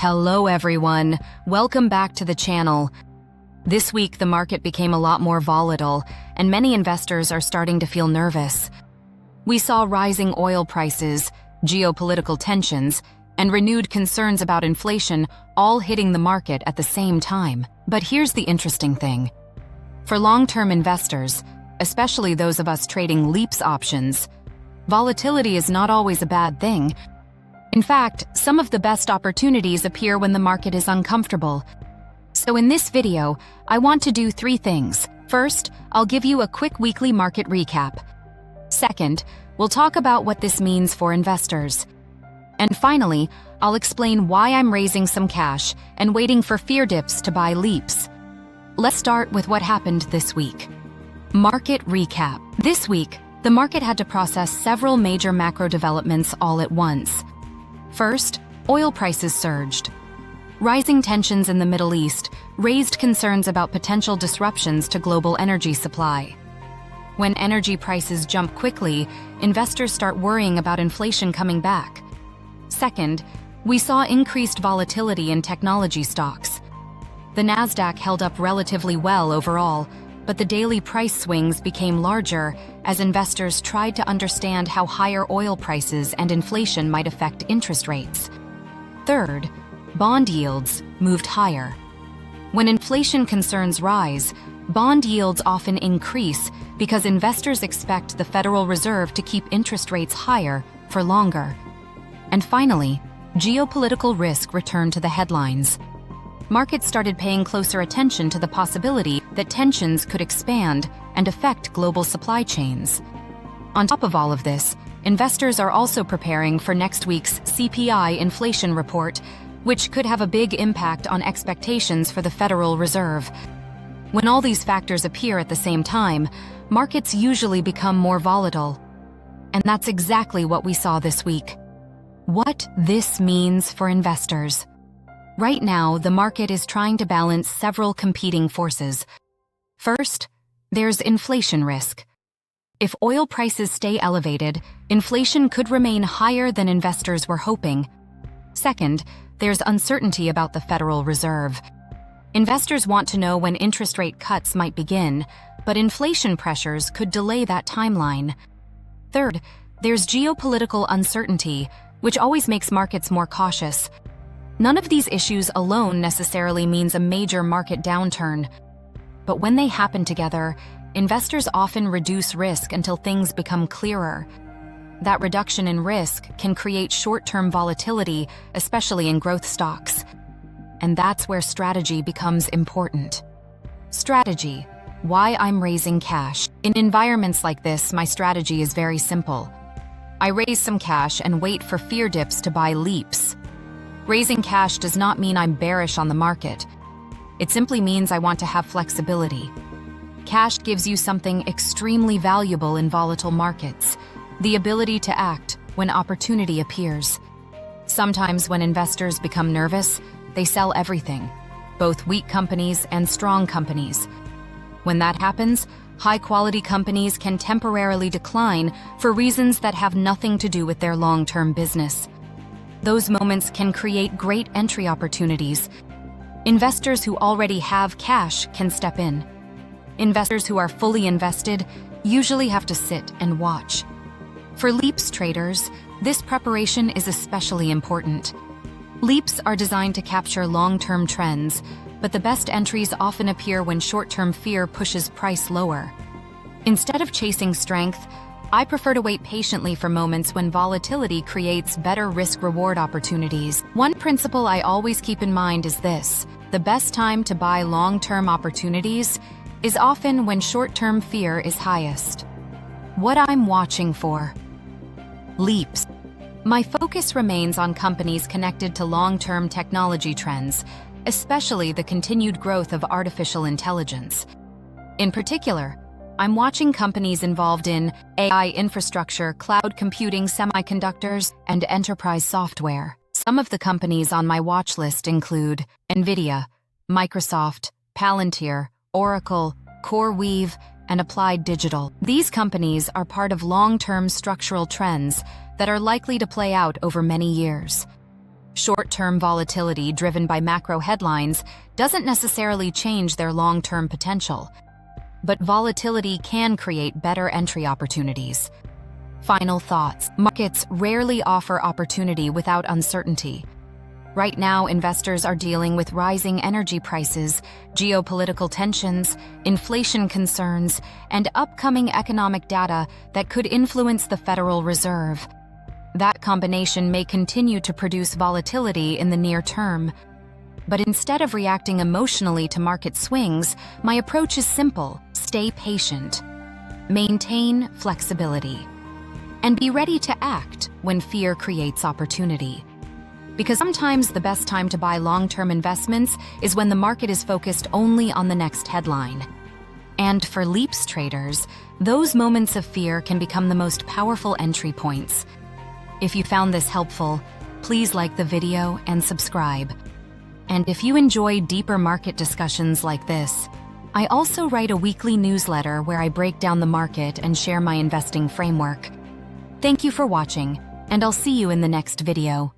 Hello everyone, welcome back to the channel. This week the market became a lot more volatile and many investors are starting to feel nervous. We saw rising oil prices, geopolitical tensions, and renewed concerns about inflation all hitting the market at the same time. But here's the interesting thing. For long-term investors, especially those of us trading LEAPS options, volatility is not always a bad thing. In fact, some of the best opportunities appear when the market is uncomfortable. So in this video, I want to do 3 things. First, I'll give you a quick weekly market recap. Second, we'll talk about what this means for investors. And finally, I'll explain why I'm raising some cash and waiting for fear dips to buy LEAPS. Let's start with what happened this week. Market recap. This week, the market had to process several major macro developments all at once. First, oil prices surged. Rising tensions in the Middle East raised concerns about potential disruptions to global energy supply. When energy prices jump quickly, investors start worrying about inflation coming back. Second, we saw increased volatility in technology stocks. The Nasdaq held up relatively well overall, but the daily price swings became larger as investors tried to understand how higher oil prices and inflation might affect interest rates. Third, bond yields moved higher. When inflation concerns rise, bond yields often increase because investors expect the Federal Reserve to keep interest rates higher for longer. And finally, geopolitical risk returned to the headlines. Markets started paying closer attention to the possibility that tensions could expand and affect global supply chains. On top of all of this, investors are also preparing for next week's CPI inflation report, which could have a big impact on expectations for the Federal Reserve. When all these factors appear at the same time, markets usually become more volatile. And that's exactly what we saw this week. What this means for investors. Right now, the market is trying to balance several competing forces. First, there's inflation risk. If oil prices stay elevated, inflation could remain higher than investors were hoping. Second, there's uncertainty about the Federal Reserve. Investors want to know when interest rate cuts might begin, but inflation pressures could delay that timeline. Third, there's geopolitical uncertainty, which always makes markets more cautious. None of these issues alone necessarily means a major market downturn. But when they happen together, investors often reduce risk until things become clearer. That reduction in risk can create short-term volatility, especially in growth stocks. And that's where strategy becomes important. Strategy. Why I'm raising cash. In environments like this, my strategy is very simple. I raise some cash and wait for fear dips to buy LEAPS. Raising cash does not mean I'm bearish on the market. It simply means I want to have flexibility. Cash gives you something extremely valuable in volatile markets, the ability to act when opportunity appears. Sometimes when investors become nervous, they sell everything, both weak companies and strong companies. When that happens, high-quality companies can temporarily decline for reasons that have nothing to do with their long-term business. Those moments can create great entry opportunities. Investors who already have cash can step in. Investors who are fully invested usually have to sit and watch. For LEAPS traders, this preparation is especially important. LEAPS are designed to capture long-term trends, but the best entries often appear when short-term fear pushes price lower. Instead of chasing strength, I prefer to wait patiently for moments when volatility creates better risk-reward opportunities. One principle I always keep in mind is this: the best time to buy long-term opportunities is often when short-term fear is highest. What I'm watching for. LEAPS. My focus remains on companies connected to long-term technology trends, especially the continued growth of artificial intelligence. In particular, I'm watching companies involved in AI infrastructure, cloud computing, semiconductors, and enterprise software. Some of the companies on my watch list include NVIDIA, Microsoft, Palantir, Oracle, CoreWeave, and Applied Digital. These companies are part of long-term structural trends that are likely to play out over many years. Short-term volatility driven by macro headlines doesn't necessarily change their long-term potential, but volatility can create better entry opportunities. Final thoughts. Markets rarely offer opportunity without uncertainty. Right now, investors are dealing with rising energy prices, geopolitical tensions, inflation concerns, and upcoming economic data that could influence the Federal Reserve. That combination may continue to produce volatility in the near term. But instead of reacting emotionally to market swings, my approach is simple: stay patient, maintain flexibility, and be ready to act when fear creates opportunity. Because sometimes the best time to buy long-term investments is when the market is focused only on the next headline. And for leaps traders, those moments of fear can become the most powerful entry points. If you found this helpful, please like the video and subscribe. And if you enjoy deeper market discussions like this, I also write a weekly newsletter where I break down the market and share my investing framework. Thank you for watching, and I'll see you in the next video.